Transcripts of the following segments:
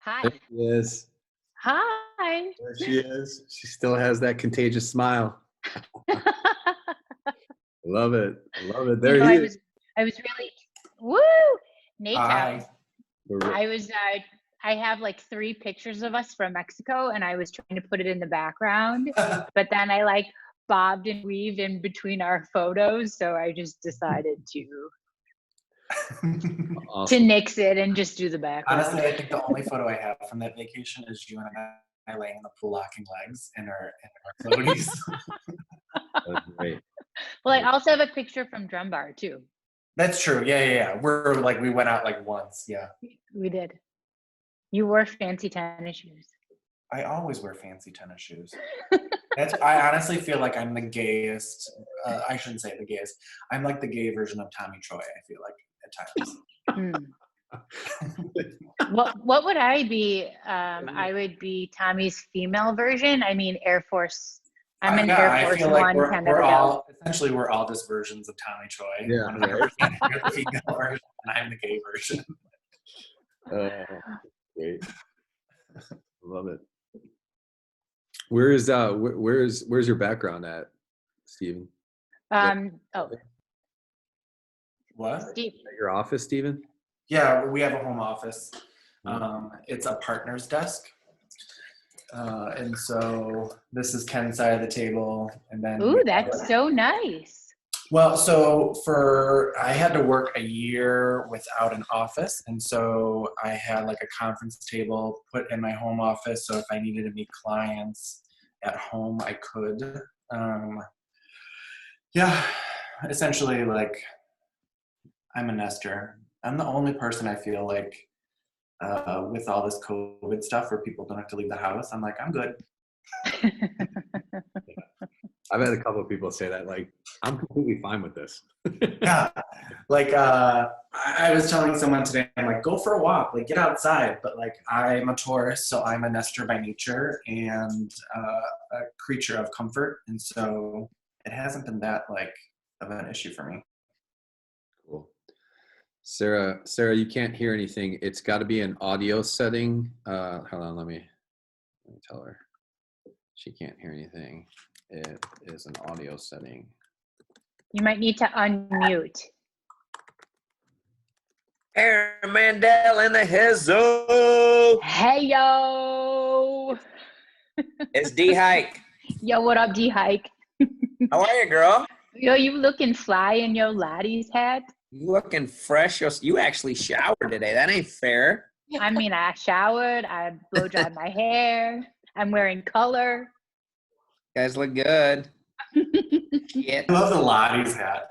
Hi. There she is. Hi. There she is. She still has that contagious smile. Love it. Love it. You There know, he I is. was I was really woo! Hnatow. Hi. We're I was I have like 3 pictures of us from Mexico and I was trying to put it in the background, but then I like bobbed and weaved in between our photos, so I just decided to awesome. nix it and just do the background. Honestly, I think the only photo I have from that vacation is you and I laying in the pool locking legs in our floaties. That's great. Well, I also have a picture from Drum Bar too. That's true. Yeah. We went out like once. Yeah. We did. You wore fancy tennis shoes. I always wear fancy tennis shoes. I honestly feel like I'm the gayest. I shouldn't say the gayest. I'm like the gay version of Tommy Troy, I feel like at times. What would I be? I would be Tommy's female version. I mean, Air Force. I'm an Air Force I feel like One kind of we're gal. we're all just versions of Tommy Troy. Yeah, right. You're the female version, and I'm the gay version. Great. Love it. Where's your background at, Steven? What? Steve. At your office, Steven? Yeah, we have a home office. It's a partner's desk. And so this is Ken's side of the table. And then Ooh, that's so nice. Well, so I had to work a year without an office. And so I had like a conference table put in my home office. So if I needed to meet clients at home, I could. Essentially like I'm a nester. I'm the only person I feel like with all this COVID stuff where people don't have to leave the house. I'm like, I'm good. I've had a couple of people say that, like, I'm completely fine with this. Yeah. Like, I was telling someone today, I'm like, go for a walk, like, get outside. But, like, I'm a Taurus, so I'm a nester by nature and a creature of comfort. And so it hasn't been that, like, of an issue for me. Cool. Sarah, you can't hear anything. It's got to be an audio setting. Hold on, let me tell her. She can't hear anything. It is an audio setting. You might need to unmute. Erin Mandel in the hizzo. Hey, yo. It's D-Hike. Yo, what up, D-Hike? How are you, girl? Yo, you looking fly in your laddie's hat? You looking fresh. You actually showered today. That ain't fair. I mean, I showered. I blow dried my hair. I'm wearing color. You guys look good. Yeah. I love the Lottie's hat.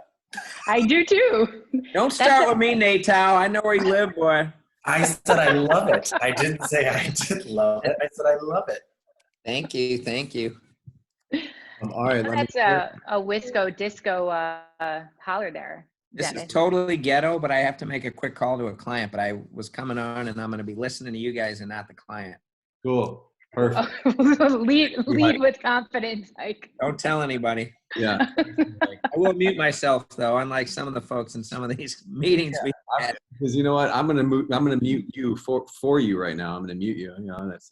I do too. Don't start with me, Hnatow. I know where you live, boy. I said I love it. I didn't say I did love it. I said I love it. Thank you. All right. That's a Wisco disco holler there. This Dennis. is totally ghetto, but I have to make a quick call to a client. But I was coming on, and I'm going to be listening to you guys and not the client. Cool. Perfect. lead with confidence, Mike. Don't tell anybody. Yeah. I will mute myself, though, unlike some of the folks in some of these meetings we had. Because you know what? I'm gonna mute you for you right now. I'm gonna mute you. You know, that's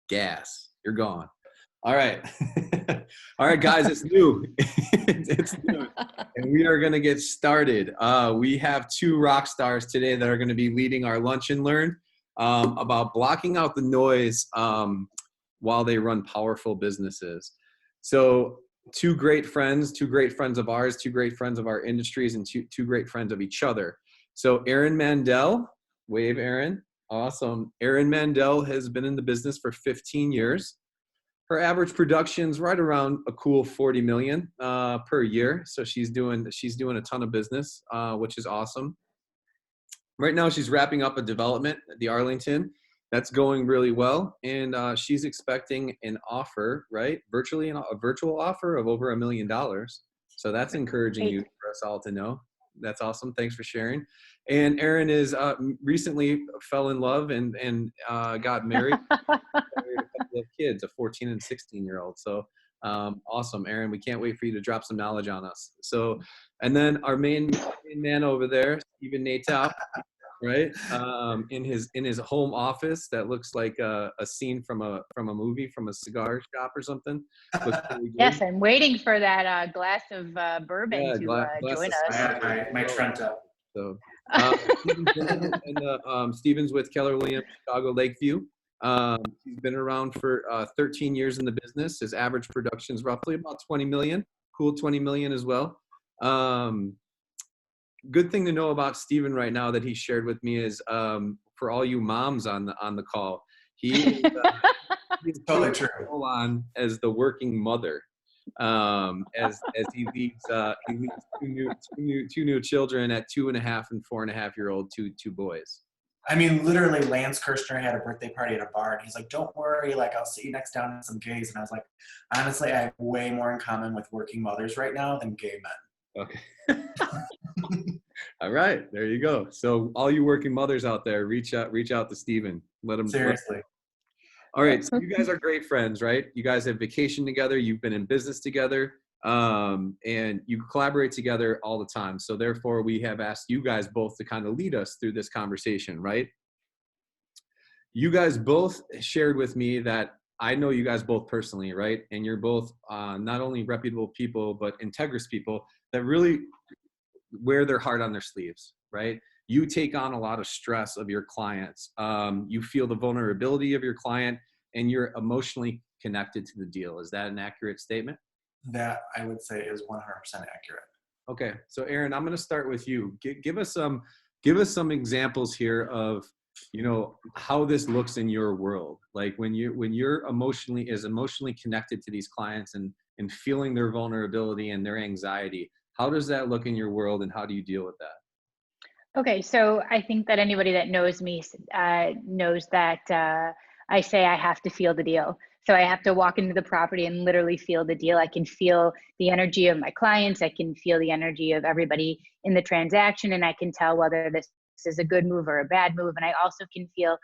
gas. You're gone. All right. All right, guys, it's new. It's new. And we are gonna get started. We have 2 rock stars today that are gonna be leading our lunch and learn about blocking out the noise while they run powerful businesses. So 2 great friends of ours, 2 great friends of our industries, and two great friends of each other. So Erin Mandel, wave Erin, awesome. Erin Mandel has been in the business for 15 years. Her average production's right around a cool 40 million per year. So she's doing a ton of business, which is awesome. Right now she's wrapping up a development at the Arlington. That's going really well, and she's expecting an offer, right? A virtual offer of over $1 million. So that's encouraging you for us all to know. That's awesome. Thanks for sharing. And Erin is recently fell in love and got married. Married a couple of kids, a 14 and 16-year-old. So awesome, Erin. We can't wait for you to drop some knowledge on us. So, and then our main man over there, Steven Hnatow. right? In his home office that looks like a scene from a movie, from a cigar shop or something. Looks pretty good. Yes, I'm waiting for that glass of bourbon Yeah, to glass join of I us. have my Trento. So, Stephen Zimmerman, and Stephen's with Keller Williams, Chicago Lakeview. He's been around for 13 years in the business. His average production is roughly about 20 million. Cool, 20 million as well. Good thing to know about Stephen right now that he shared with me is for all you moms on the call, he's Totally true. on as the working mother. As he leaves two new children at 2.5 and 4.5-year-old, two boys. I mean, literally, Lance Kirshner had a birthday party at a bar, and he's like, "Don't worry, like I'll sit you next down to some gays." And I was like, honestly, I have way more in common with working mothers right now than gay men. Okay. All right, there you go. So all you working mothers out there, reach out to Stephen. Let him Seriously. All right, so you guys are great friends, right? You guys have vacation together. You've been in business together, and you collaborate together all the time. So therefore, we have asked you guys both to kind of lead us through this conversation, right? You guys both shared with me that I know you guys both personally, right? And you're both not only reputable people, but integrous people that really wear their heart on their sleeves, right? You take on a lot of stress of your clients. You feel the vulnerability of your client, and you're emotionally connected to the deal. Is that an accurate statement? That I would say is 100% accurate. Okay, so Erin, I'm going to start with you. Give us some examples here of, you know, how this looks in your world. Like when you're emotionally connected to these clients and feeling their vulnerability and their anxiety. How does that look in your world, and how do you deal with that? Okay, so I think that anybody that knows me knows that I say I have to feel the deal. So I have to walk into the property and literally feel the deal. I can feel the energy of my clients. I can feel the energy of everybody in the transaction, and I can tell whether this is a good move or a bad move. And I also can feel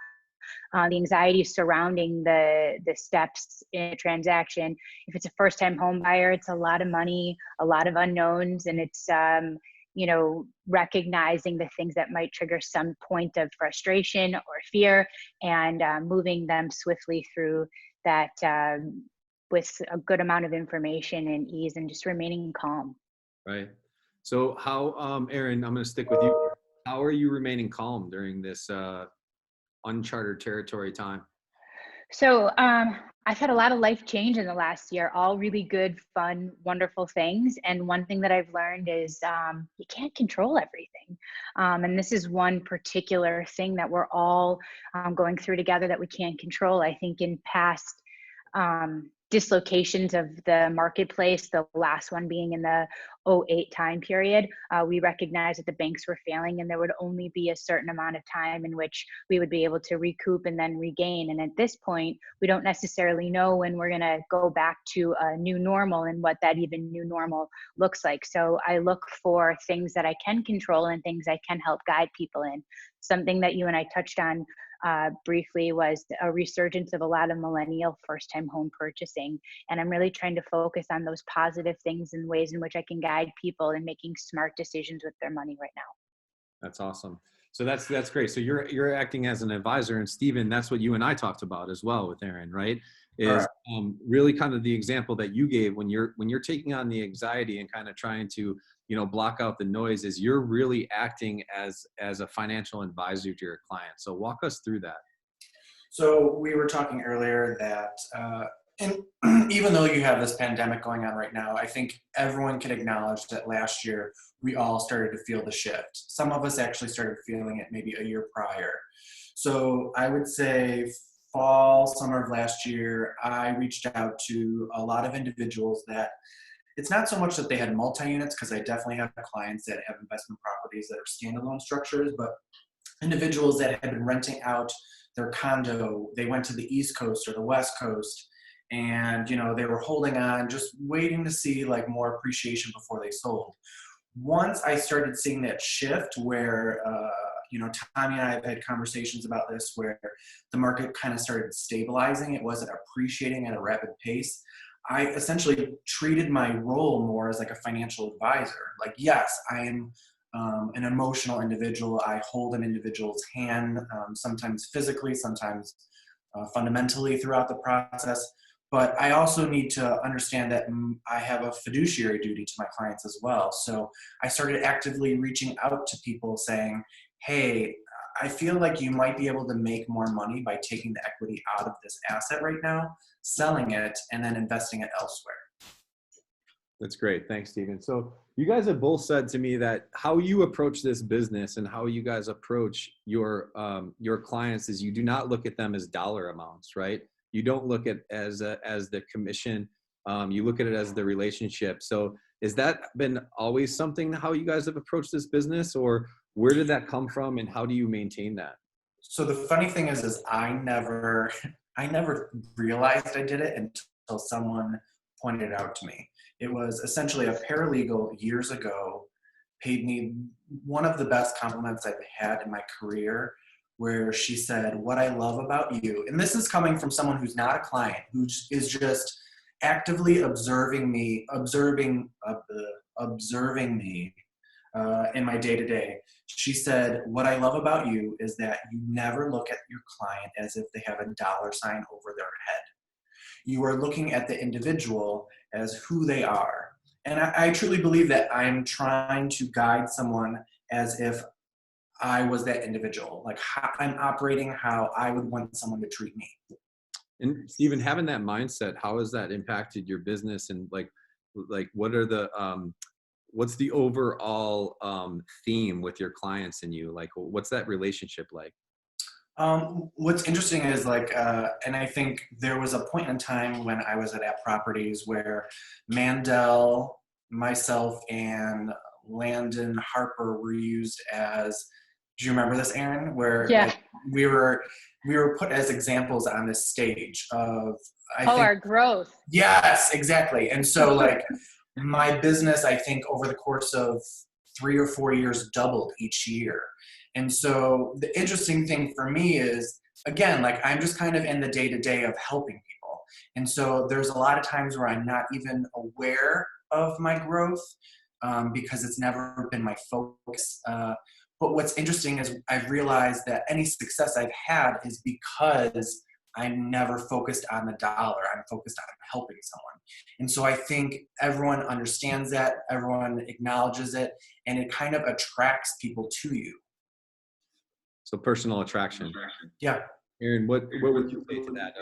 the anxiety surrounding the steps in a transaction. If it's a first-time home buyer, it's a lot of money, a lot of unknowns, and it's you know, recognizing the things that might trigger some point of frustration or fear, and moving them swiftly through that with a good amount of information and ease, and just remaining calm. Right. So how, Erin, I'm going to stick with you. How are you remaining calm during this uncharted territory time? So I've had a lot of life change in the last year, all really good, fun, wonderful things. And one thing that I've learned is you can't control everything. And this is one particular thing that we're all going through together that we can't control. I think in past dislocations of the marketplace, the last one being in the 2008 time period, we recognized that the banks were failing, and there would only be a certain amount of time in which we would be able to recoup and then regain. And at this point, we don't necessarily know when we're going to go back to a new normal and what that even new normal looks like. So I look for things that I can control and things I can help guide people in. Something that you and I touched on briefly was a resurgence of a lot of millennial first-time home purchasing. And I'm really trying to focus on those positive things and ways in which I can guide people in making smart decisions with their money right now. That's awesome. So that's great. So you're acting as an advisor, and Stephen, that's what you and I talked about as well with Erin, right? Is really kind of the example that you gave when you're taking on the anxiety and kind of trying to, you know, block out the noise, is you're really acting as a financial advisor to your client. So walk us through that. So we were talking earlier that, and even though you have this pandemic going on right now, I think everyone can acknowledge that last year we all started to feel the shift. Some of us actually started feeling it maybe a year prior. So I would say fall, summer of last year, I reached out to a lot of individuals that it's not so much that they had multi-units, because I definitely have clients that have investment properties that are standalone structures, but individuals that had been renting out their condo. They went to the East Coast or the West Coast, and you know, they were holding on, just waiting to see like more appreciation before they sold. Once I started seeing that shift where you know, Tommy and I have had conversations about this, where the market kind of started stabilizing, it wasn't appreciating at a rapid pace, I essentially treated my role more as like a financial advisor. Like, yes, I am an emotional individual. I hold an individual's hand, sometimes physically, sometimes fundamentally throughout the process. But I also need to understand that I have a fiduciary duty to my clients as well. So I started actively reaching out to people saying, hey, I feel like you might be able to make more money by taking the equity out of this asset right now, selling it, and then investing it elsewhere. That's great. Thanks, Stephen. So you guys have both said to me that how you approach this business and how you guys approach your clients is you do not look at them as dollar amounts, right? You don't look at as the commission. You look at it as the relationship. So has that been always something how you guys have approached this business, or where did that come from, and how do you maintain that? So the funny thing is I never realized I did it until someone pointed it out to me. It was essentially a paralegal years ago paid me one of the best compliments I've had in my career, where she said, what I love about you, and this is coming from someone who's not a client, who is just actively observing me in my day-to-day. She said, what I love about you is that you never look at your client as if they have a dollar sign over their head. You are looking at the individual as who they are. And I truly believe that I'm trying to guide someone as if I was that individual. Like I'm operating how I would want someone to treat me. And Stephen, having that mindset, how has that impacted your business? And like what are the, what's the overall theme with your clients and you? Like, what's that relationship like? What's interesting is and I think there was a point in time when I was at App Properties where Mandel, myself, and Landon Harper were used as, do you remember this, Erin? Where we were put as examples on this stage of, I think, our growth. Yes, exactly. And so my business, I think over the course of 3 or 4 years doubled each year. And so the interesting thing for me is, again, I'm just kind of in the day-to-day of helping people. And so there's a lot of times where I'm not even aware of my growth because it's never been my focus. But what's interesting is I've realized that any success I've had is because I'm never focused on the dollar. I'm focused on helping someone. And so I think everyone understands that, everyone acknowledges it, and it kind of attracts people to you. So personal attraction. Yeah. Erin, what would you say to that?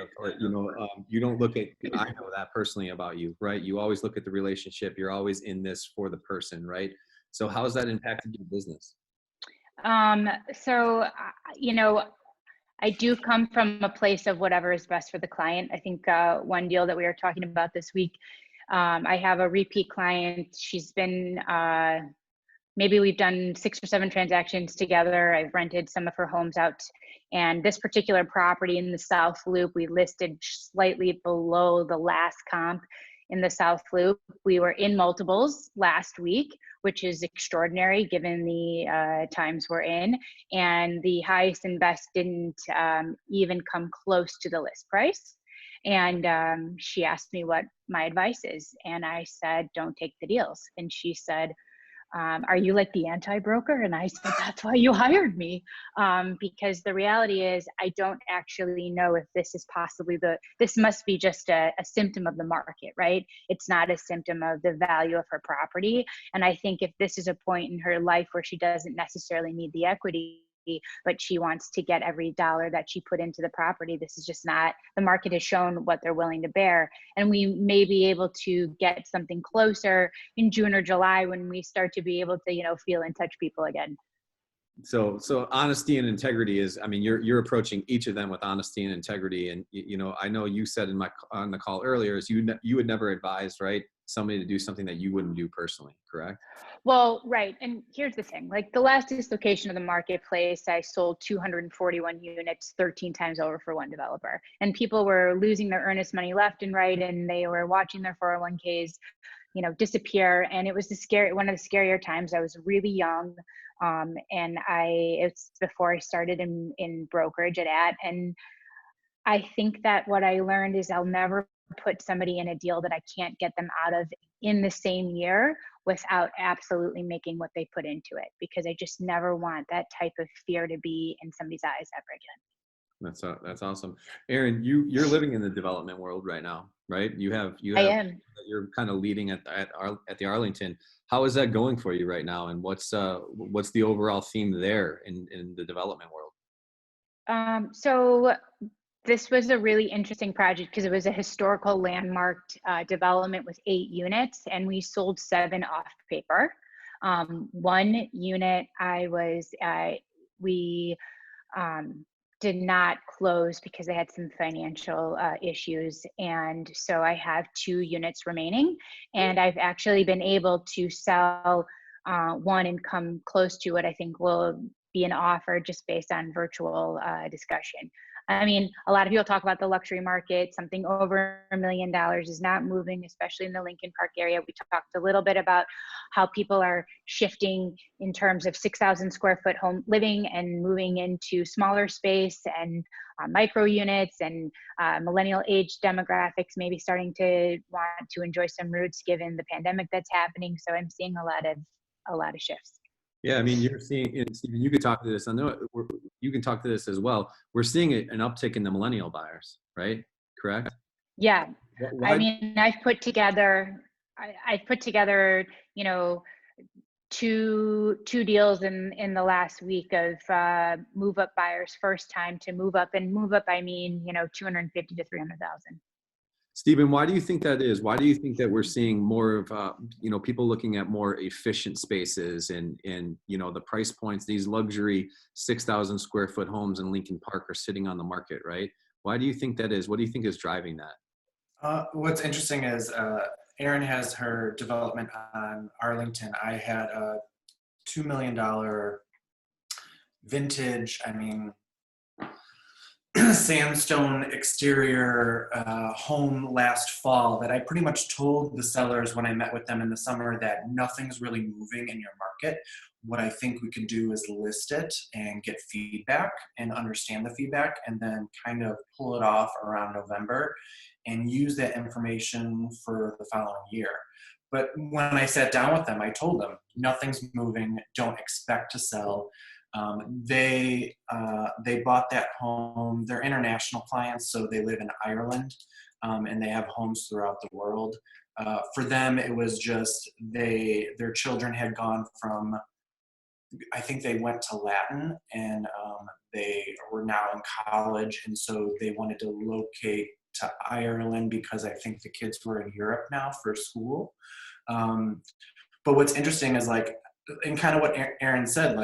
You don't look at, I know that personally about you, right? You always look at the relationship. You're always in this for the person, right? So how has that impacted your business? I do come from a place of whatever is best for the client. I think one deal that we were talking about this week, I have a repeat client. She's been, maybe we've done 6 or 7 transactions together. I've rented some of her homes out. And this particular property in the South Loop, we listed slightly below the last comp in the South Loop. We were in multiples last week, which is extraordinary given the times we're in. And the highest and best didn't even come close to the list price. And she asked me what my advice is. And I said, don't take the deals. And she said, are you like the anti-broker? And I said, that's why you hired me. Because the reality is I don't actually know if this is possibly this must be just a symptom of the market, right? It's not a symptom of the value of her property. And I think if this is a point in her life where she doesn't necessarily need the equity, but she wants to get every dollar that she put into the property, this is just not, the market has shown what they're willing to bear. And we may be able to get something closer in June or July when we start to be able to, feel and touch people again. So honesty and integrity is, you're approaching each of them with honesty and integrity. And, I know you said on the call earlier is you would never advise, right, somebody to do something that you wouldn't do personally, correct? Well, right. And here's the thing, the last dislocation of the marketplace, I sold 241 units 13 times over for one developer, and people were losing their earnest money left and right. And they were watching their 401ks, disappear. And it was one of the scarier times. I was really young. And it's before I started in brokerage and I think that what I learned is I'll never put somebody in a deal that I can't get them out of in the same year without absolutely making what they put into it, because I just never want that type of fear to be in somebody's eyes ever again. That's awesome. Erin, you're living in the development world right now, right? I am. You're kind of leading at the Arlington. How is that going for you right now? And what's the overall theme there in the development world? So this was a really interesting project because it was a historical landmarked development with 8 units, and we sold 7 off paper. One unit we did not close because they had some financial issues. And so I have 2 units remaining, and I've actually been able to sell one and come close to what I think will be an offer just based on virtual discussion. I mean, a lot of people talk about the luxury market. Something over $1 million is not moving, especially in the Lincoln Park area. We talked a little bit about how people are shifting in terms of 6,000 square foot home living and moving into smaller space and micro units, and millennial age demographics maybe starting to want to enjoy some roots given the pandemic that's happening. So I'm seeing a lot of shifts. Yeah, I mean, you're seeing, and Stephen, you could talk to this. I know you can talk to this as well. We're seeing an uptick in the millennial buyers, right? Correct? Yeah. Why? I mean, I've put together, you know, two deals in the last week of move up buyers, first time to move up, and move up, I mean, 250 to 300,000. Stephen, why do you think that is? Why do you think that we're seeing more of, people looking at more efficient spaces and the price points? These luxury 6,000 square foot homes in Lincoln Park are sitting on the market, right? Why do you think that is? What do you think is driving that? What's interesting is Erin has her development on Arlington. I had a $2 million vintage, sandstone exterior home last fall that I pretty much told the sellers when I met with them in the summer that nothing's really moving in your market. What I think we can do is list it and get feedback and understand the feedback, and then kind of pull it off around November and use that information for the following year. But when I sat down with them, I told them nothing's moving, don't expect to sell. They bought that home. They're international clients, so they live in Ireland, and they have homes throughout the world. For them, it was just their children had gone from, I think they went to Latin, and they were now in college, and so they wanted to locate to Ireland because I think the kids were in Europe now for school. But what's interesting is and kind of what Erin said,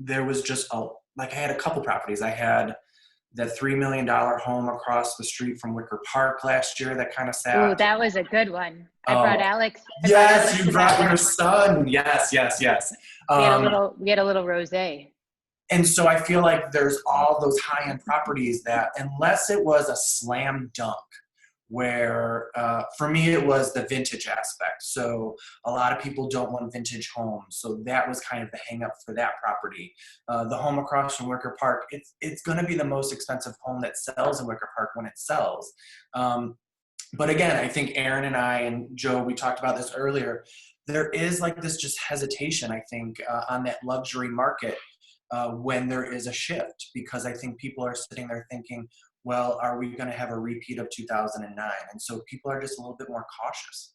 there was just I had a couple properties. I had that $3 million home across the street from Wicker Park last year that kind of sat. Oh, that was a good one. I brought Alex. Yes, you brought your son. Yes. We had a little rosé. And so I feel like there's all those high-end properties that, unless it was a slam dunk, where for me it was the vintage aspect. So a lot of people don't want vintage homes, so that was kind of the hang up for that property. The home across from Wicker Park, it's going to be the most expensive home that sells in Wicker Park when it sells. But again, I think Erin and I and Joe, we talked about this earlier, there is this just hesitation, I think, on that luxury market when there is a shift, because I think people are sitting there thinking, well, are we going to have a repeat of 2009? And so people are just a little bit more cautious.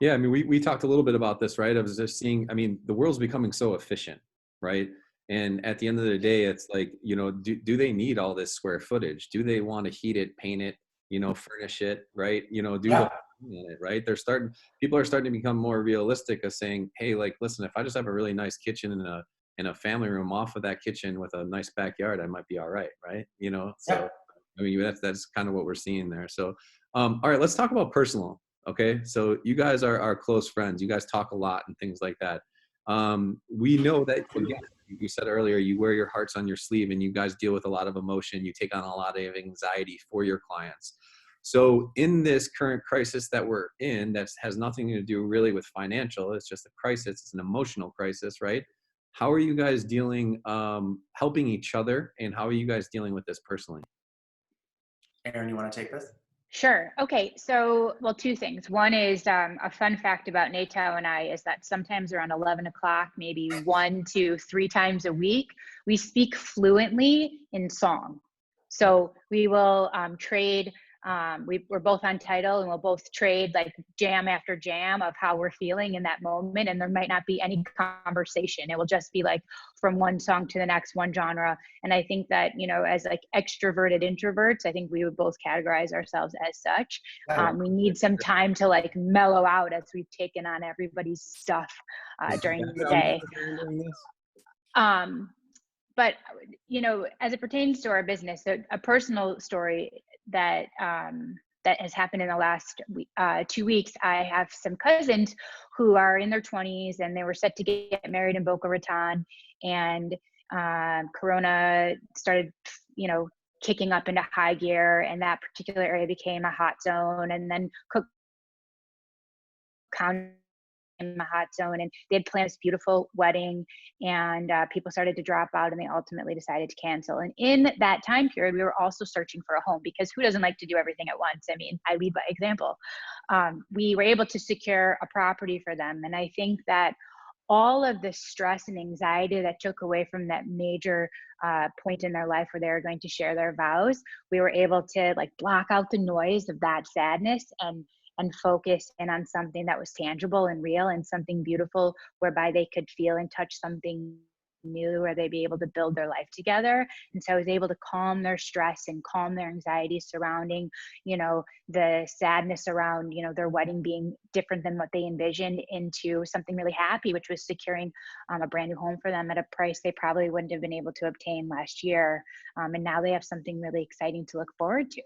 Yeah, I mean, we talked a little bit about this, right? I was just seeing, the world's becoming so efficient, right? And at the end of the day, it's do they need all this square footage? Do they want to heat it, paint it, furnish it, right? The in it, right? People are starting to become more realistic of saying, hey, listen, if I just have a really nice kitchen and a family room off of that kitchen with a nice backyard, I might be all right, right? So that's kind of what we're seeing there. So, all right, let's talk about personal. Okay, so you guys are close friends. You guys talk a lot and things like that. We know that, again, you said earlier, you wear your hearts on your sleeve and you guys deal with a lot of emotion. You take on a lot of anxiety for your clients. So in this current crisis that we're in, that has nothing to do really with financial, it's just a crisis, it's an emotional crisis, right? How are you guys dealing, helping each other, and how are you guys dealing with this personally? Erin, you want to take this? Sure. Okay. So, well, two things. One is a fun fact about Hnatow and I is that sometimes around 11 o'clock, maybe 1 to 3 times a week, we speak fluently in song. So we will trade. We're both on title, and we'll both trade like jam after jam of how we're feeling in that moment. And there might not be any conversation. It will just be like from one song to the next, one genre. And I think that, you know, as like extroverted introverts, I think we would both categorize ourselves as such. We need some time to like mellow out as we've taken on everybody's stuff during the day. But you know, as it pertains to our business, a personal story that that has happened in the last 2 weeks. I have some cousins who are in their 20s, and they were set to get married in Boca Raton, and Corona started, you know, kicking up into high gear, and that particular area became a hot zone, and then Cook County in the hot zone, and they had planned this beautiful wedding, and people started to drop out, and they ultimately decided to cancel. And in that time period, we were also searching for a home, because who doesn't like to do everything at once? I mean, I lead by example. We were able to secure a property for them, and I think that all of the stress and anxiety that took away from that major point in their life where they were going to share their vows, we were able to like block out the noise of that sadness and focus in on something that was tangible and real, and something beautiful whereby they could feel and touch something new, where they'd be able to build their life together. And so I was able to calm their stress and calm their anxiety surrounding, you know, the sadness around, you know, their wedding being different than what they envisioned, into something really happy, which was securing a brand new home for them at a price they probably wouldn't have been able to obtain last year. And now they have something really exciting to look forward to.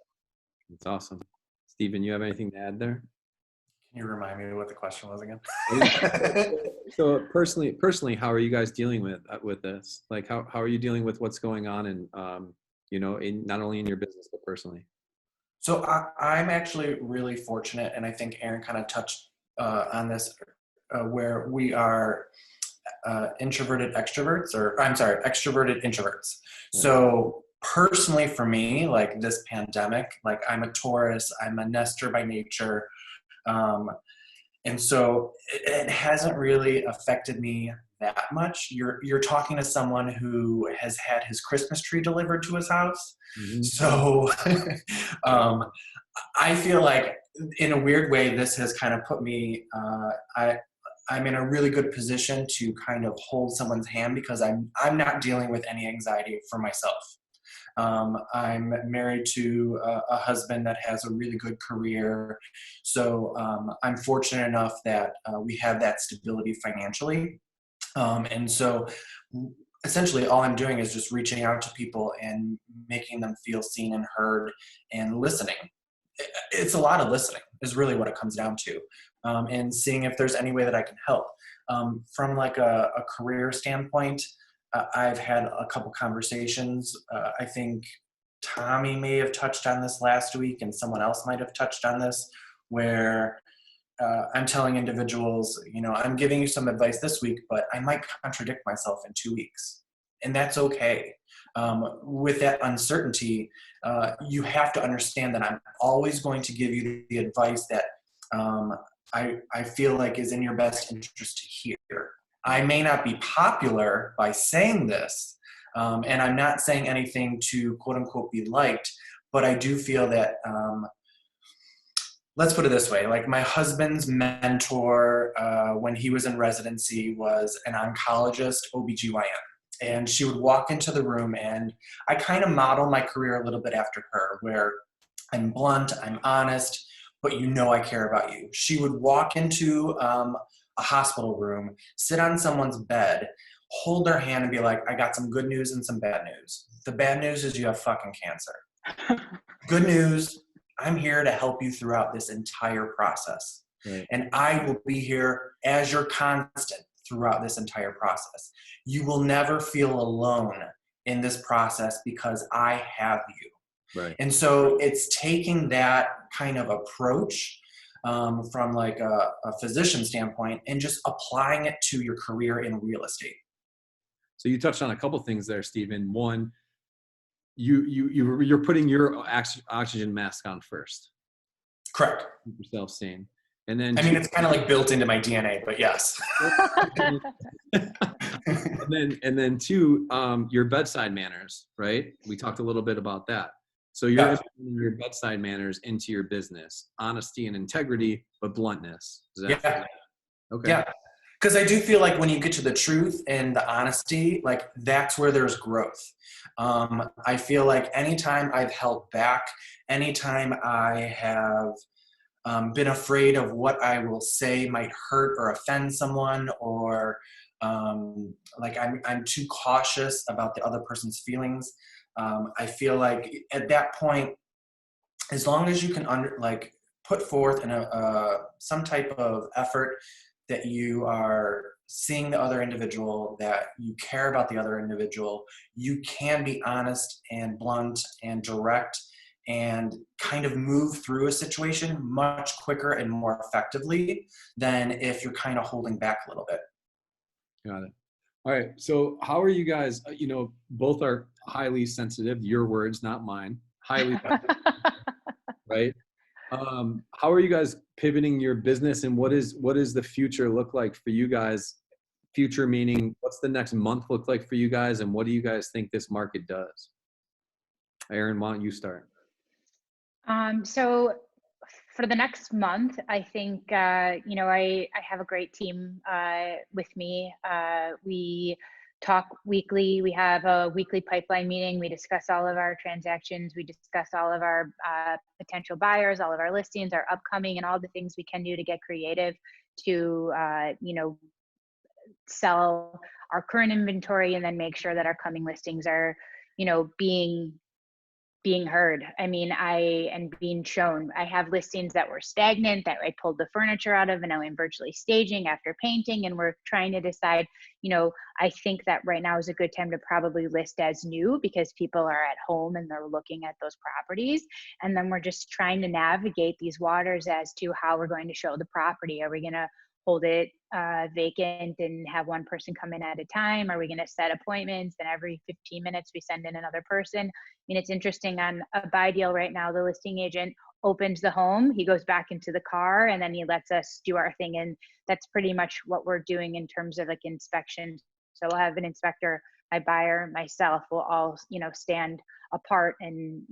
That's awesome. Stephen, you have anything to add there? Can you remind me what the question was again? So personally, how are you guys dealing with this? Like, how are you dealing with what's going on, and you know, in not only in your business but personally? So I'm actually really fortunate, and I think Erin kind of touched on this, where we are introverted extroverts, or I'm sorry, extroverted introverts. So personally for me, like this pandemic, like I'm a Taurus, I'm a nester by nature. And so it hasn't really affected me that much. You're talking to someone who has had his Christmas tree delivered to his house. Mm-hmm. So I feel like in a weird way, this has kind of put me, I'm in a really good position to kind of hold someone's hand, because I'm not dealing with any anxiety for myself. I'm married to a husband that has a really good career. So I'm fortunate enough that we have that stability financially. And so essentially all I'm doing is just reaching out to people and making them feel seen and heard, and listening. It's a lot of listening is really what it comes down to, and seeing if there's any way that I can help. From like a career standpoint, I've had a couple conversations. I think Tommy may have touched on this last week, and someone else might have touched on this, where I'm telling individuals, you know, I'm giving you some advice this week, but I might contradict myself in 2 weeks. And that's okay. With that uncertainty, you have to understand that I'm always going to give you the advice that I feel like is in your best interest to hear. I may not be popular by saying this, and I'm not saying anything to quote unquote be liked, but I do feel that, let's put it this way, like my husband's mentor when he was in residency was an oncologist, OBGYN. And she would walk into the room, and I kind of model my career a little bit after her, where I'm blunt, I'm honest, but you know I care about you. She would walk into a hospital room, sit on someone's bed, hold their hand and be like, I got some good news and some bad news. The bad news is you have fucking cancer. Good news, I'm here to help you throughout this entire process. Right. And I will be here as your constant throughout this entire process. You will never feel alone in this process because I have you. Right. And so it's taking that kind of approach from like a physician standpoint and just applying it to your career in real estate. So you touched on a couple things there, Stephen. One, you're putting your oxygen mask on first. Correct. Keep yourself sane. And then I mean, it's kind of like built into my DNA, but yes. and then two, your bedside manners, right? We talked a little bit about that. So you're Yeah. implementing your bedside manners into your business, honesty and integrity, but bluntness. Is that Yeah. okay? Yeah. Because I do feel like when you get to the truth and the honesty, like that's where there's growth. I feel like anytime I've held back, anytime I have been afraid of what I will say might hurt or offend someone, or like I'm too cautious about the other person's feelings. I feel like at that point, as long as you can put forth in some type of effort that you are seeing the other individual, that you care about the other individual, you can be honest and blunt and direct and kind of move through a situation much quicker and more effectively than if you're kind of holding back a little bit. Got it. All right. So how are you guys, both are highly sensitive, your words, not mine, highly, right? How are you guys pivoting your business, and what is the future look like for you guys? Future meaning, what's the next month look like for you guys, and what do you guys think this market does? Erin, why don't you start? So for the next month, I think, I have a great team with me. We talk weekly. We have a weekly pipeline meeting. We discuss all of our transactions. We discuss all of our potential buyers, all of our listings, our upcoming, and all the things we can do to get creative to, sell our current inventory and then make sure that our coming listings are, being heard. I mean, and being shown. I have listings that were stagnant that I pulled the furniture out of, and now I'm virtually staging after painting, and we're trying to decide, I think that right now is a good time to probably list as new because people are at home and they're looking at those properties. And then we're just trying to navigate these waters as to how we're going to show the property. Are we going to hold it vacant and have one person come in at a time? Are we going to set appointments and every 15 minutes we send in another person? I mean, it's interesting on a buy deal right now, the listing agent opens the home, he goes back into the car, and then he lets us do our thing. And that's pretty much what we're doing in terms of like inspections. So we'll have an inspector, my buyer, myself will all, stand apart and,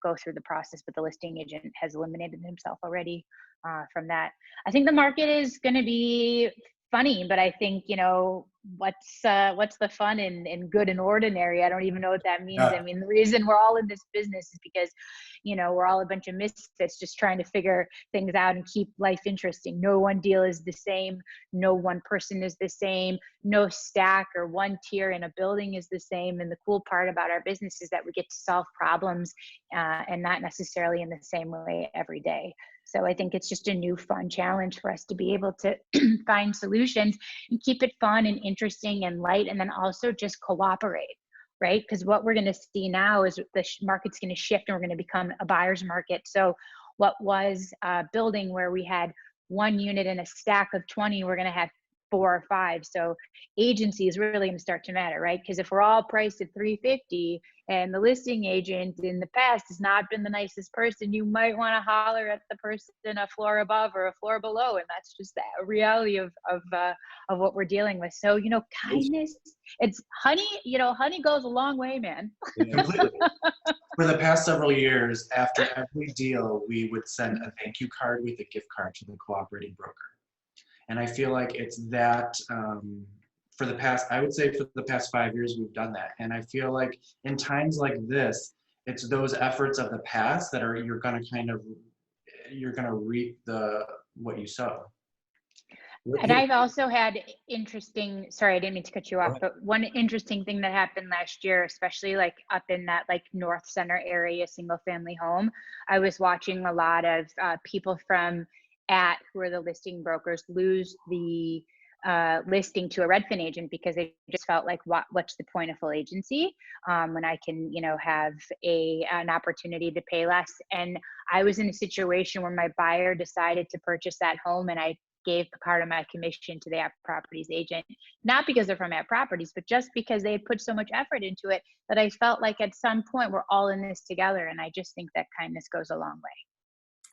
go through the process, but the listing agent has eliminated himself already from that. I think the market is going to be funny, but I think, what's the fun in good and ordinary? I don't even know what that means. I mean, the reason we're all in this business is because, we're all a bunch of misfits just trying to figure things out and keep life interesting. No one deal is the same. No one person is the same. No stack or one tier in a building is the same. And the cool part about our business is that we get to solve problems and not necessarily in the same way every day. So I think it's just a new fun challenge for us to be able to find solutions and keep it fun and interesting and light, and then also just cooperate, right? Because what we're going to see now is the market's going to shift and we're going to become a buyer's market. So what was a building where we had one unit in a stack of 20, we're going to have 4 or 5. So agency is really going to start to matter, right? Because if we're all priced at $350 and the listing agent in the past has not been the nicest person, you might want to holler at the person a floor above or a floor below, and that's just the reality of what we're dealing with. So kindness, it's honey. Honey goes a long way, man. Completely. For the past several years, after every deal, we would send a thank you card with a gift card to the cooperating broker. And I feel like it's that for the past 5 years, we've done that. And I feel like in times like this, it's those efforts of the past that you're going to reap what you sow. And I've also had sorry, I didn't mean to cut you off, but one interesting thing that happened last year, especially like up in that like North Center area, single family home, I was watching a lot of people from who are the listing brokers lose the listing to a Redfin agent because they just felt like what's the point of full agency when I can have an opportunity to pay less. And I was in a situation where my buyer decided to purchase that home, and I gave part of my commission to the App Properties agent, not because they're from App Properties, but just because they had put so much effort into it that I felt like at some point we're all in this together. And I just think that kindness goes a long way.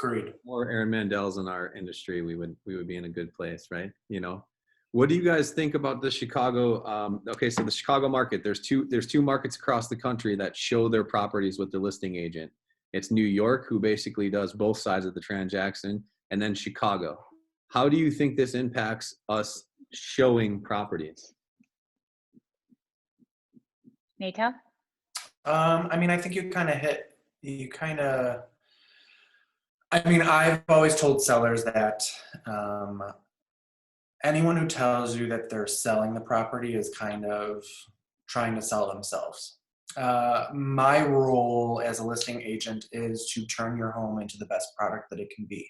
Agreed. more Erin Mandels in our industry, we would be in a good place, right? You know, what do you guys think about the Chicago? Okay, so the Chicago market, there's two markets across the country that show their properties with the listing agent. It's New York, who basically does both sides of the transaction, and then Chicago. How do you think this impacts us showing properties? Hnatow? I mean, I think I mean, I've always told sellers that anyone who tells you that they're selling the property is kind of trying to sell themselves. My role as a listing agent is to turn your home into the best product that it can be.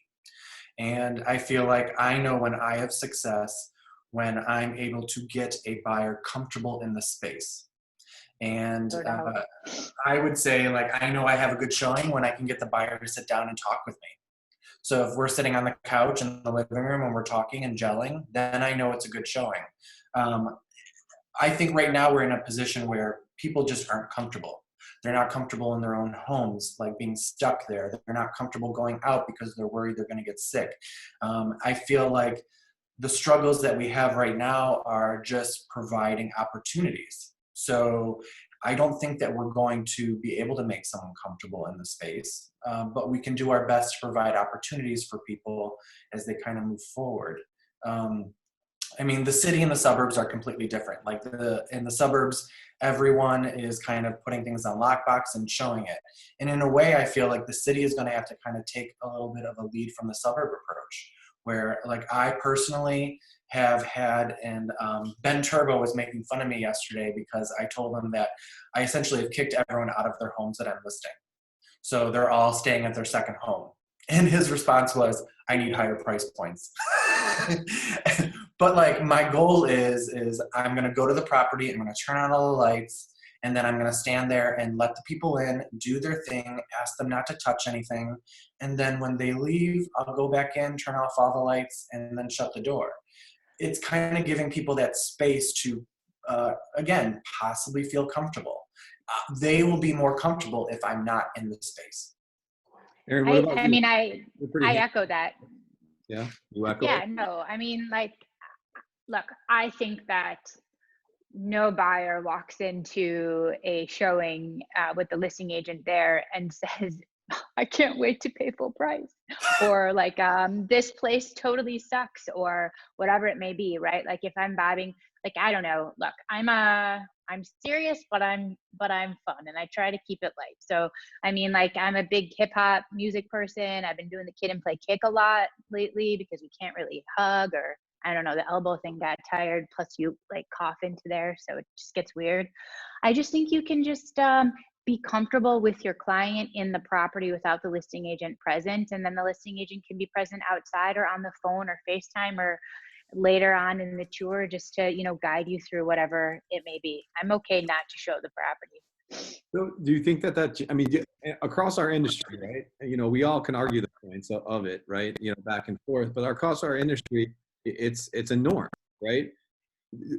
And I feel like I know when I have success, when I'm able to get a buyer comfortable in the space. And I would say, like, I know I have a good showing when I can get the buyer to sit down and talk with me. So if we're sitting on the couch in the living room and we're talking and gelling, then I know it's a good showing. I think right now we're in a position where people just aren't comfortable. They're not comfortable in their own homes, like being stuck there. They're not comfortable going out because they're worried they're going to get sick. I feel like the struggles that we have right now are just providing opportunities. So I don't think that we're going to be able to make someone comfortable in the space, but we can do our best to provide opportunities for people as they kind of move forward. I mean, the city and the suburbs are completely different. Like in the suburbs, everyone is kind of putting things on lockbox and showing it. And in a way, I feel like the city is going to have to kind of take a little bit of a lead from the suburb approach, where like I personally have had, and Ben Turbo was making fun of me yesterday because I told him that I essentially have kicked everyone out of their homes that I'm listing. So they're all staying at their second home. And his response was, I need higher price points. But like my goal is I'm gonna go to the property, I'm gonna turn on all the lights, and then I'm gonna stand there and let the people in, do their thing, ask them not to touch anything. And then when they leave, I'll go back in, turn off all the lights, and then shut the door. It's kind of giving people that space to, again, possibly feel comfortable. They will be more comfortable if I'm not in the space. Erin, what about I you? mean, I handy. echo that. Yeah, you echo Yeah, it? no, I mean, like, look, I think that no buyer walks into a showing with the listing agent there and says, I can't wait to pay full price, or like, this place totally sucks, or whatever it may be, right? Like if I'm bobbing, like, I don't know, look, I'm serious, but I'm fun, and I try to keep it light. So, I mean, like, I'm a big hip hop music person. I've been doing the kid and play kick a lot lately because we can't really hug, or I don't know, the elbow thing got tired. Plus you like cough into there, so it just gets weird. I just think you can just be comfortable with your client in the property without the listing agent present, and then the listing agent can be present outside or on the phone or FaceTime or later on in the tour, just to, you know, guide you through whatever it may be. I'm okay not to show the property. So do you think that I mean, across our industry, right? You know, we all can argue the points of it, right? You know, back and forth, but across our industry, it's a norm, right?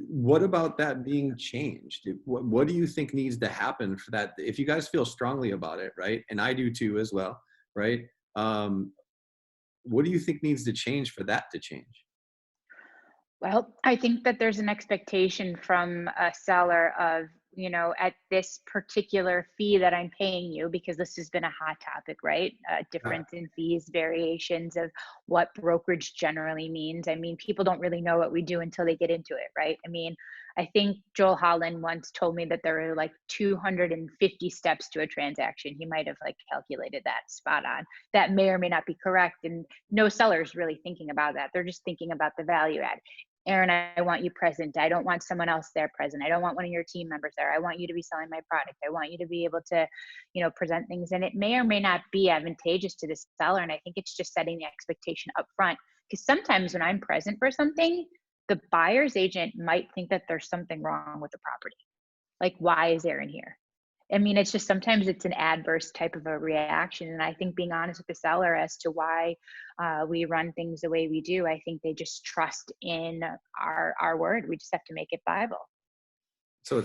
What about that being changed? What do you think needs to happen for that? If you guys feel strongly about it, right? And I do too as well, right? What do you think needs to change for that to change? Well, I think that there's an expectation from a seller of, you know, at this particular fee that I'm paying you, because this has been a hot topic, right? Difference in fees, variations of what brokerage generally means. I mean, people don't really know what we do until they get into it, right? I mean, I think Joel Holland once told me that there are like 250 steps to a transaction. He might have like calculated that spot on. That may or may not be correct. And no seller's really thinking about that. They're just thinking about the value add. Erin, I want you present. I don't want someone else there present. I don't want one of your team members there. I want you to be selling my product. I want you to be able to, you know, present things. And it may or may not be advantageous to the seller. And I think it's just setting the expectation up front. Because sometimes when I'm present for something, the buyer's agent might think that there's something wrong with the property. Like, why is Erin here? I mean, it's just sometimes it's an adverse type of a reaction. And I think being honest with the seller as to why we run things the way we do, I think they just trust in our word. We just have to make it viable. So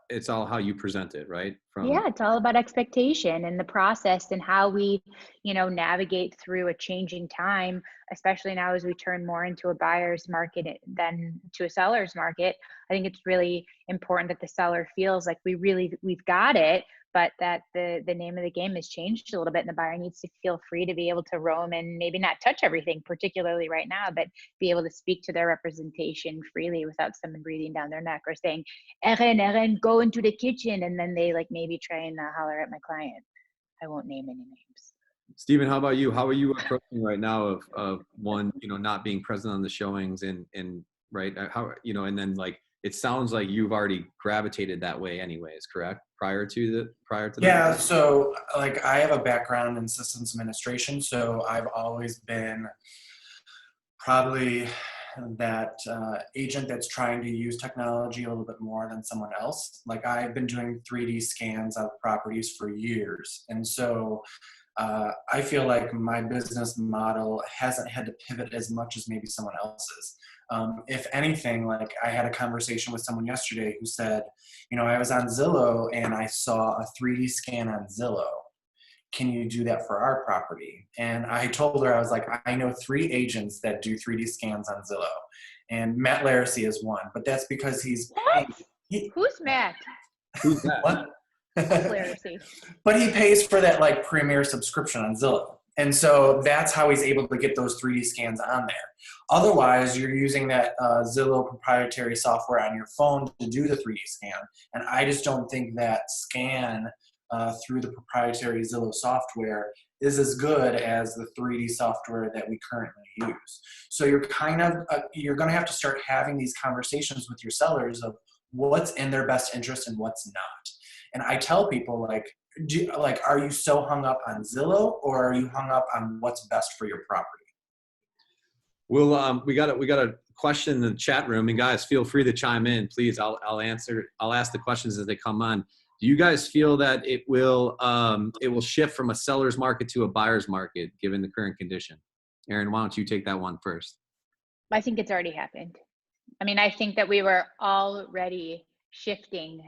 it's all how you present it, right? Yeah, it's all about expectation and the process and how we, navigate through a changing time, especially now as we turn more into a buyer's market than to a seller's market. I think it's really important that the seller feels like we've got it, but that the name of the game has changed a little bit, and the buyer needs to feel free to be able to roam and maybe not touch everything, particularly right now, but be able to speak to their representation freely without someone breathing down their neck or saying, Erin, go into the kitchen. And then they like maybe try and holler at my client. I won't name any names. Stephen, how about you? How are you approaching right now of one, not being present on the showings and right? How, and then like, it sounds like you've already gravitated that way anyways, correct? Prior to Yeah, that? so like I have a background in systems administration, so I've always been probably that agent that's trying to use technology a little bit more than someone else. Like I've been doing 3D scans of properties for years. And so I feel like my business model hasn't had to pivot as much as maybe someone else's. If anything, like I had a conversation with someone yesterday who said, I was on Zillow and I saw a 3D scan on Zillow. Can you do that for our property? And I told her, I was like, I know 3 agents that do 3D scans on Zillow. And Matt Laracy is one, but that's because he's What? Who's Matt? Who's that? What? Laracy. But he pays for that like premier subscription on Zillow. And so that's how he's able to get those 3D scans on there. Otherwise, you're using that Zillow proprietary software on your phone to do the 3D scan. And I just don't think that scan through the proprietary Zillow software is as good as the 3D software that we currently use. So you're kind of, you're going to have to start having these conversations with your sellers of what's in their best interest and what's not. And I tell people like, are you so hung up on Zillow or are you hung up on what's best for your property? Well, we got a question in the chat room, and guys, feel free to chime in, please. I'll ask the questions as they come on. Do you guys feel that it will shift from a seller's market to a buyer's market given the current condition? Erin, why don't you take that one first? I think it's already happened. I mean, I think that we were already shifting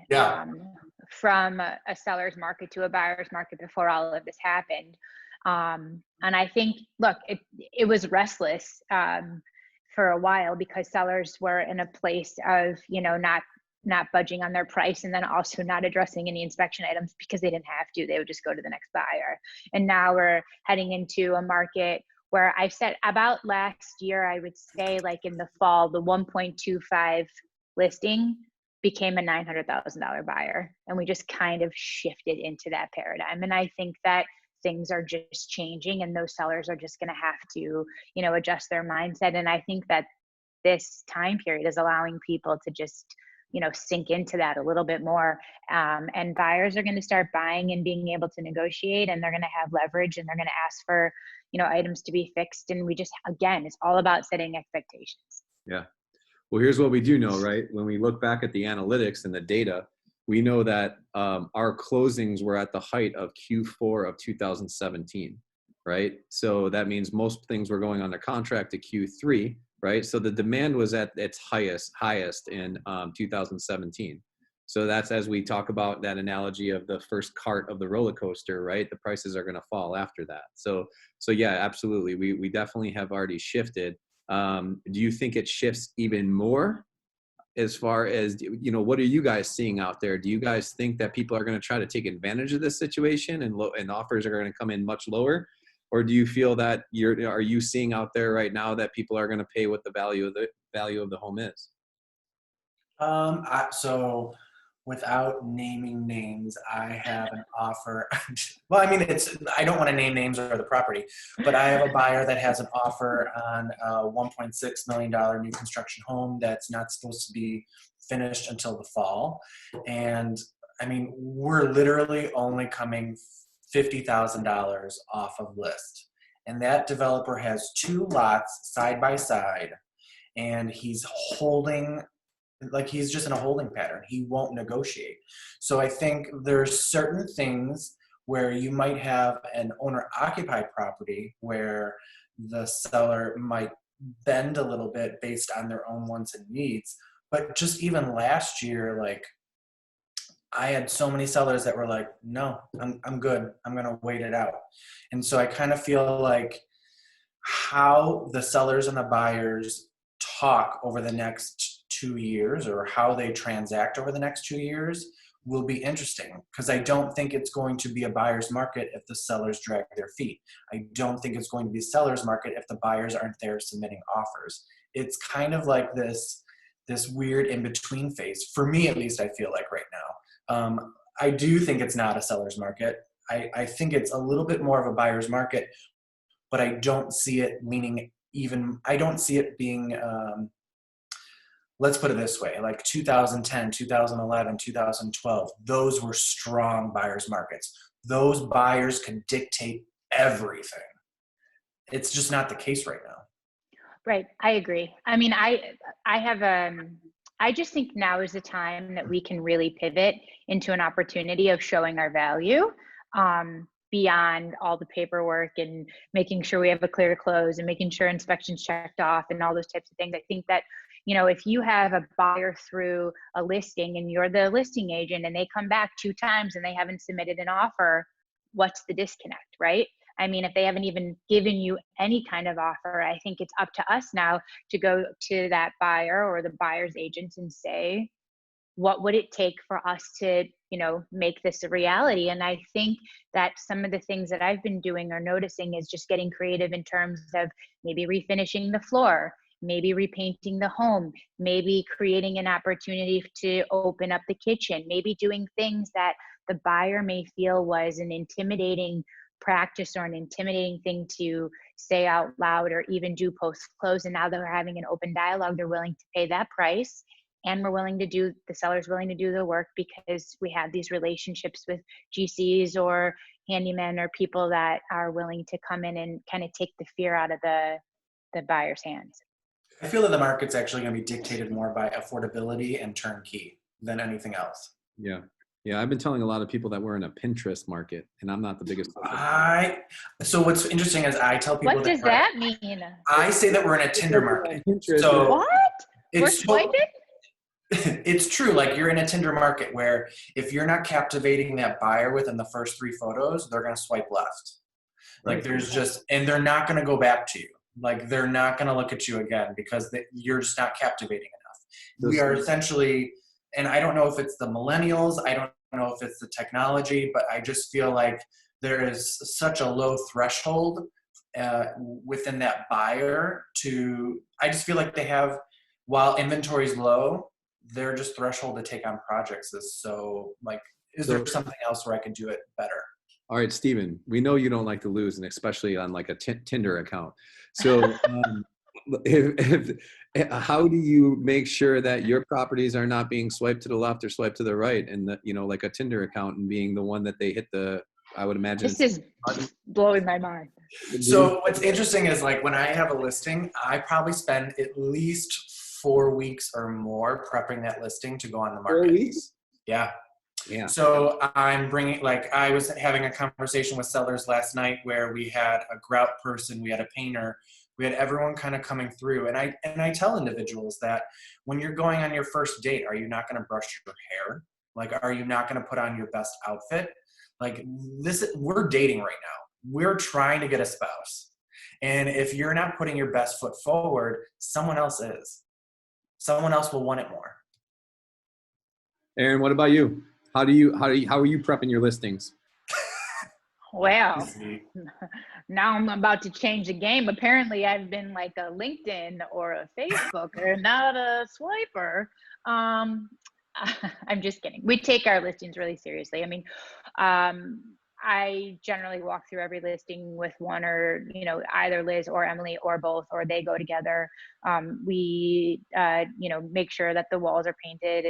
from a seller's market to a buyer's market before all of this happened. And I think, look, it was restless for a while because sellers were in a place of, not budging on their price, and then also not addressing any inspection items because they didn't have to. They would just go to the next buyer. And now we're heading into a market where I said about last year, I would say like in the fall, the 1.25 listing became a $900,000 buyer. And we just kind of shifted into that paradigm. And I think that things are just changing and those sellers are just going to have to, adjust their mindset. And I think that this time period is allowing people to just, sink into that a little bit more. And buyers are going to start buying and being able to negotiate, and they're going to have leverage, and they're going to ask for, items to be fixed. And we just, again, it's all about setting expectations. Yeah. Well, here's what we do know, right? When we look back at the analytics and the data, we know that our closings were at the height of Q4 of 2017, right? So that means most things were going under contract to Q3, right? So the demand was at its highest in 2017. So that's, as we talk about that analogy of the first cart of the roller coaster, right? The prices are going to fall after that. So yeah, absolutely. We definitely have already shifted. Do you think it shifts even more as far as, what are you guys seeing out there? Do you guys think that people are going to try to take advantage of this situation and offers are going to come in much lower? Or do you feel that are you seeing out there right now that people are going to pay what the value of the home is? So without naming names, I have an offer. Well, I mean, I don't want to name names or the property, but I have a buyer that has an offer on a $1.6 million new construction home that's not supposed to be finished until the fall. And I mean, we're literally only coming $50,000 off of list. And that developer has 2 lots side by side, and he's just in a holding pattern. He won't negotiate. So I think there's certain things where you might have an owner-occupied property where the seller might bend a little bit based on their own wants and needs. But just even last year, like I had so many sellers that were like, no, I'm good. I'm going to wait it out. And so I kind of feel like how the sellers and the buyers talk over the next 2 years, or how they transact over the next 2 years, will be interesting, because I don't think it's going to be a buyer's market if the sellers drag their feet. I don't think it's going to be a seller's market if the buyers aren't there submitting offers. It's kind of like this weird in-between phase, for me at least. I feel like right now, I do think it's not a seller's market. I think it's a little bit more of a buyer's market, but I don't see it leaning even, I don't see it being, let's put it this way, like 2010, 2011, 2012, those were strong buyer's markets. Those buyers could dictate everything. It's just not the case right now. Right. I agree. I mean, I just think now is the time that we can really pivot into an opportunity of showing our value, beyond all the paperwork and making sure we have a clear close and making sure inspections checked off and all those types of things. I think that, if you have a buyer through a listing and you're the listing agent and they come back 2 times and they haven't submitted an offer, what's the disconnect, right? I mean, if they haven't even given you any kind of offer, I think it's up to us now to go to that buyer or the buyer's agents and say, what would it take for us to, make this a reality? And I think that some of the things that I've been doing or noticing is just getting creative in terms of maybe refinishing the floor, maybe repainting the home, maybe creating an opportunity to open up the kitchen, maybe doing things that the buyer may feel was an intimidating practice or an intimidating thing to say out loud or even do post close. And now that we're having an open dialogue, they're willing to pay that price. And the seller's willing to do the work because we have these relationships with GCs or handymen or people that are willing to come in and kind of take the fear out of the buyer's hands. I feel that the market's actually going to be dictated more by affordability and turnkey than anything else. Yeah. Yeah, I've been telling a lot of people that we're in a Pinterest market, and I'm not the biggest. So what's interesting is I tell people what does that mean? I say that we're in a Tinder market. So what? We're swiping? It's true. Like, you're in a Tinder market where if you're not captivating that buyer within the first 3 photos, they're going to swipe left. Like, and they're not going to go back to you. Like, they're not going to look at you again because you're just not captivating enough. We are essentially, and I don't know if it's the millennials, I don't know if it's the technology, but I just feel like there is such a low threshold within that buyer I just feel like they have, while inventory is low, their just threshold to take on projects is so, like, is there something else where I can do it better? All right, Steven, we know you don't like to lose, and especially on like a Tinder account. So how do you make sure that your properties are not being swiped to the left or swiped to the right, and that, like a Tinder account and being the one that they hit I would imagine. This is blowing my mind. So what's interesting is, like, when I have a listing, I probably spend at least 4 weeks or more prepping that listing to go on the market. 4 weeks? Yeah. Yeah. So I'm bringing, like, I was having a conversation with sellers last night where we had a grout person, we had a painter, we had everyone kind of coming through. And I tell individuals that when you're going on your first date, are you not going to brush your hair? Like, are you not going to put on your best outfit? Like, we're dating right now. We're trying to get a spouse. And if you're not putting your best foot forward, someone else is. Someone else will want it more. Erin, what about you? How are you prepping your listings? Well, now I'm about to change the game. Apparently, I've been like a LinkedIn or a Facebooker, not a swiper. I'm just kidding. We take our listings really seriously. I mean, I generally walk through every listing with one or, either Liz or Emily or both, or they go together. We, make sure that the walls are painted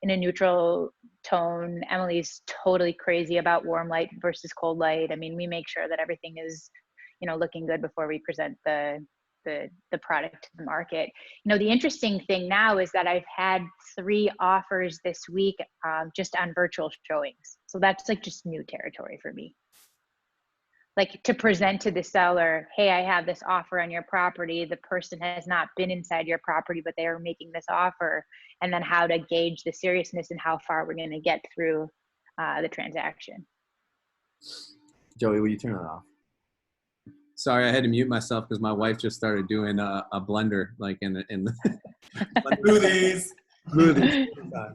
in a neutral tone. Emily's totally crazy about warm light versus cold light. I mean, we make sure that everything is, looking good before we present the product to the market. The interesting thing now is that I've had 3 offers this week just on virtual showings. So that's like just new territory for me. like to present to the seller, hey, I have this offer on your property. The person has not been inside your property, but they are making this offer. And then how to gauge the seriousness and how far we're going to get through the transaction. Joey, will you turn that off? Sorry, I had to mute myself because my wife just started doing a blender, like in the Smoothies. smoothies.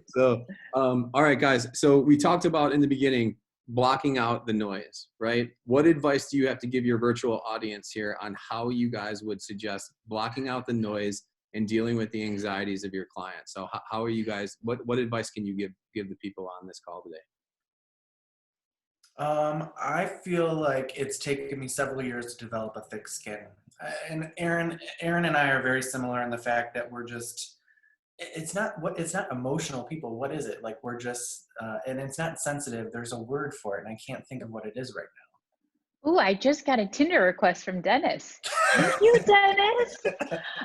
So, all right, guys. So we talked about in the beginning blocking out the noise, right? What advice do you have to give your virtual audience here on how you guys would suggest blocking out the noise and dealing with the anxieties of your clients? So, how are you guys? What advice can you give the people on this call today? I feel like it's taken me several years to develop a thick skin. And Erin and I are very similar in the fact that we're just, it's not emotional people. What is it? Like we're just, and it's not sensitive. There's a word for it and I can't think of what it is right now. Oh, I just got a Tinder request from Dennis. Thank you, Dennis.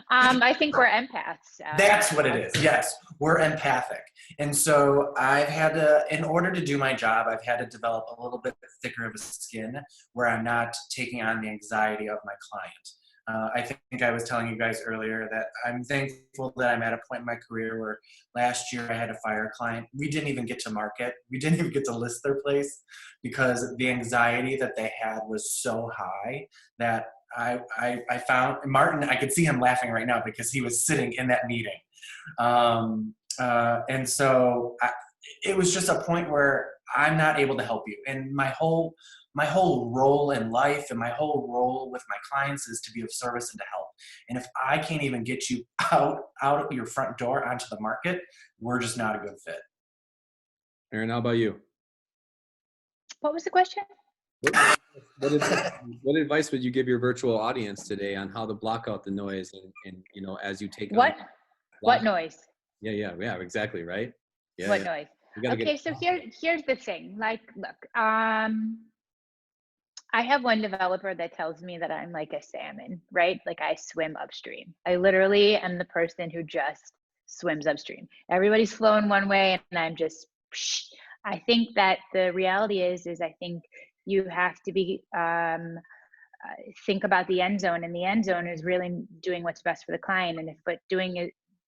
I think we're empaths. That's what it is. Yes, we're empathic. And so I've had to, in order to do my job, I've had to develop a little bit thicker of a skin where I'm not taking on the anxiety of my client. I think I was telling you guys earlier that I'm thankful that I'm at a point in my career where last year I had to fire a client. We didn't even get to market. We didn't even get to list their place because the anxiety that they had was so high that I found Martin, I could see him laughing right now because he was sitting in that meeting. And so it was just a point where I'm not able to help you. And my whole role in life and my whole role with my clients is to be of service and to help. And if I can't even get you out of your front door onto the market, we're just not a good fit. Erin, how about you? What was the question? What advice would you give your virtual audience today on how to block out the noise and you know, as you take What noise? Yeah, exactly, right? Yeah. What noise? Okay, so here's the thing. Like, look, I have one developer that tells me that I'm like a salmon, right? Like I swim upstream. I literally am the person who just swims upstream. Everybody's flowing one way and I'm just, I think that the reality is I think you have to be, think about the end zone, and the end zone is really doing what's best for the client. And if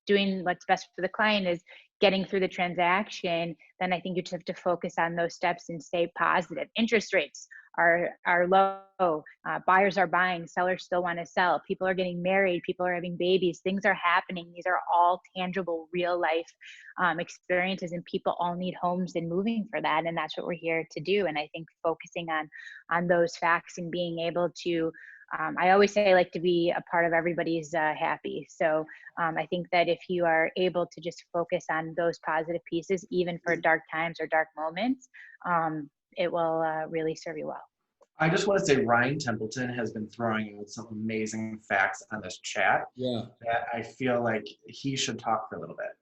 doing what's best for the client is getting through the transaction, then I think you just have to focus on those steps and stay positive. Interest rates are low. Buyers are buying. Sellers still want to sell. People are getting married. People are having babies. Things are happening. These are all tangible, real life experiences, and people all need homes and moving for that. And that's what we're here to do. And I think focusing on those facts and being able to, I always say I like to be a part of everybody's happy. So I think that if you are able to just focus on those positive pieces, even for dark times or dark moments, it will really serve you well. I just want to say Ryan Templeton has been throwing out some amazing facts on this chat. Yeah. That I feel like he should talk for a little bit.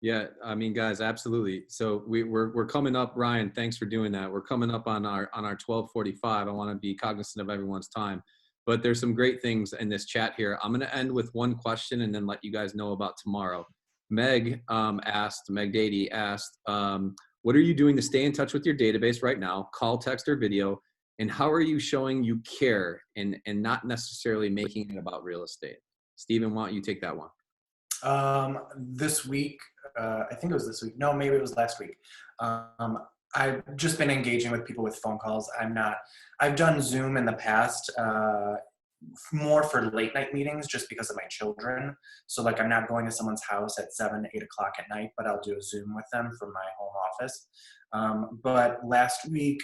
Yeah, I mean, guys, absolutely. So we're coming up, Ryan. Thanks for doing that. We're coming up on our 12:45. I want to be cognizant of everyone's time, but there's some great things in this chat here. I'm going to end with one question and then let you guys know about tomorrow. Meg Dady asked, what are you doing to stay in touch with your database right now? Call, text, or video, and how are you showing you care and not necessarily making it about real estate? Stephen, why don't you take that one? This week, I think it was this week. No, maybe it was last week. I've just been engaging with people with phone calls. I've done Zoom in the past, more for late night meetings just because of my children. So like I'm not going to someone's house at 7, 8 o'clock at night, but I'll do a Zoom with them from my home office. But last week,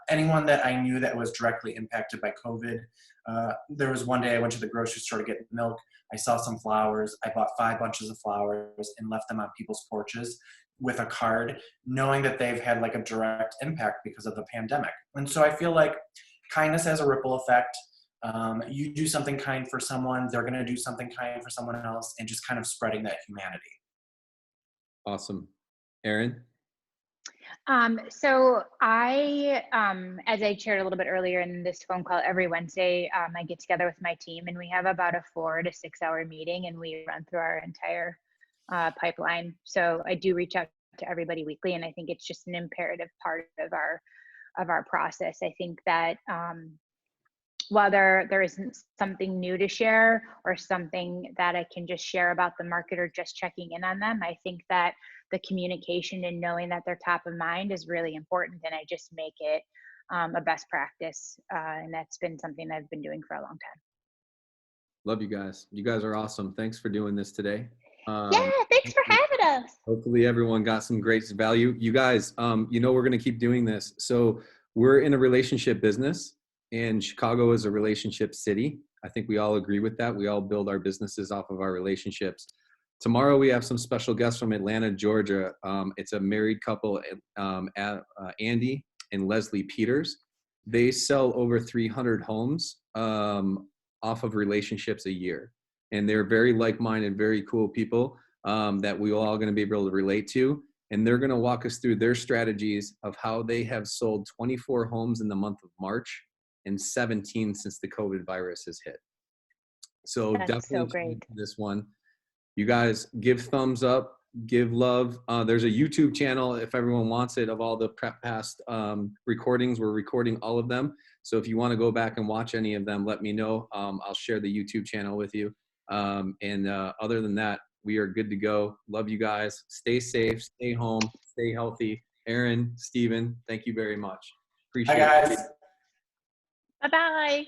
anyone that I knew that was directly impacted by COVID, there was one day I went to the grocery store to get milk. I saw some flowers. I bought 5 bunches of flowers and left them on people's porches with a card, knowing that they've had like a direct impact because of the pandemic. And so I feel like kindness has a ripple effect. You do something kind for someone, they're going to do something kind for someone else, and just kind of spreading that humanity. Awesome. Erin? So I, as I shared a little bit earlier in this phone call, every Wednesday, I get together with my team and we have about a 4 to 6 hour meeting and we run through our entire pipeline. So I do reach out to everybody weekly, and I think it's just an imperative part of our process. I think that whether there isn't something new to share or something that I can just share about the market or just checking in on them, I think that the communication and knowing that they're top of mind is really important. And I just make it a best practice. And that's been something I've been doing for a long time. Love you guys. You guys are awesome. Thanks for doing this today. Yeah, thanks for having us. Hopefully everyone got some great value. You guys, you know, we're going to keep doing this. So we're in a relationship business, and Chicago is a relationship city. I think we all agree with that. We all build our businesses off of our relationships. Tomorrow we have some special guests from Atlanta, Georgia. It's a married couple, Andy and Leslie Peters. They sell over 300 homes off of relationships a year. And they're very like-minded, very cool people that we all going to be able to relate to. And they're going to walk us through their strategies of how they have sold 24 homes in the month of March and 17 since the COVID virus has hit. So That's definitely so great. this one. You guys give thumbs up, give love. There's a YouTube channel if everyone wants it of all the past recordings. We're recording all of them. So if you want to go back and watch any of them, let me know. I'll share the YouTube channel with you. Other than that, we are good to go. Love you guys. Stay safe, stay home, stay healthy. Erin, Steven, thank you very much. Appreciate it. Hi, guys. Bye-bye.